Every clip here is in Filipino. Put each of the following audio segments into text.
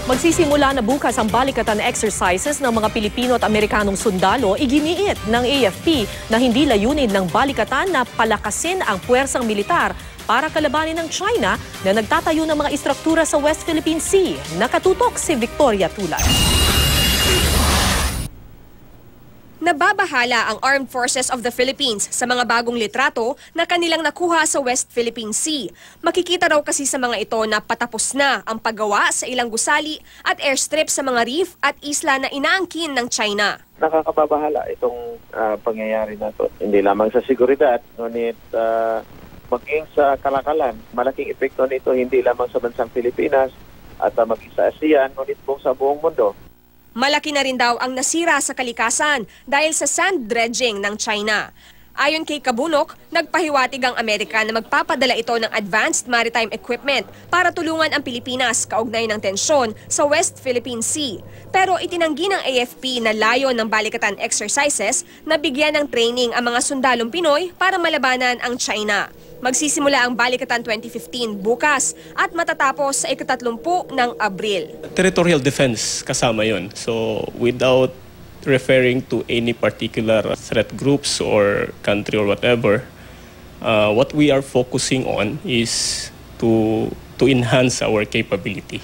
Magsisimula na bukas ang balikatan exercises ng mga Pilipino at Amerikanong sundalo. Iginiit ng AFP na hindi layunin ng balikatan na palakasin ang puwersang militar para kalabanin ng China na nagtatayo ng mga istruktura sa West Philippine Sea. Nakatutok si Victoria Tulad. Nababahala ang Armed Forces of the Philippines sa mga bagong litrato na kanilang nakuha sa West Philippine Sea. Makikita raw kasi sa mga ito na patapos na ang paggawa sa ilang gusali at airstrip sa mga reef at isla na inaangkin ng China. Nakakababahala itong pangyayari na ito. Hindi lamang sa seguridad, ngunit maging sa kalakalan. Malaking epekto nito hindi lamang sa bansang Pilipinas at maging sa ASEAN, ngunit po sa buong mundo. Malaki na rin daw ang nasira sa kalikasan dahil sa sand dredging ng China. Ayon kay Kabunok, nagpahiwatig ang Amerika na magpapadala ito ng advanced maritime equipment para tulungan ang Pilipinas kaugnay ng tensyon sa West Philippine Sea. Pero itinanggi ng AFP na layo ng balikatan exercises na bigyan ng training ang mga sundalong Pinoy para malabanan ang China. Magsisimula ang balikatan 2015 bukas at matatapos sa ika-30 ng Abril. Territorial defense kasama yon. So without referring to any particular threat groups or country or whatever, what we are focusing on is to enhance our capability.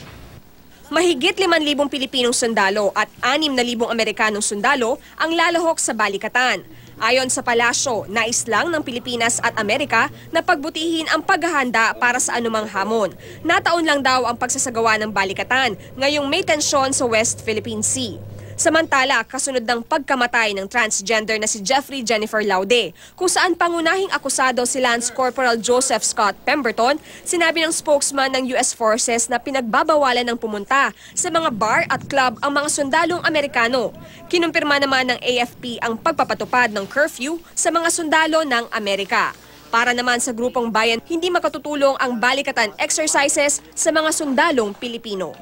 Mahigit 5,000 Pilipinong sundalo at 6,000 Amerikanong sundalo ang lalahok sa balikatan. Ayon sa palasyo, nais lang ng Pilipinas at Amerika na pagbutihin ang paghahanda para sa anumang hamon. Nataon lang daw ang pagsasagawa ng balikatan ngayong may tensyon sa West Philippine Sea. Samantala, kasunod ng pagkamatay ng transgender na si Jeffrey Jennifer Laude, kung saan pangunahing akusado si Lance Corporal Joseph Scott Pemberton, sinabi ng spokesman ng US Forces na pinagbabawalan ng pumunta sa mga bar at club ang mga sundalong Amerikano. Kinumpirma naman ng AFP ang pagpapatupad ng curfew sa mga sundalo ng Amerika. Para naman sa grupong bayan, hindi makatutulong ang balikatan exercises sa mga sundalong Pilipino.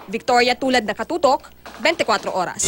Victoria Tulad, Nakatutok, 24 Oras.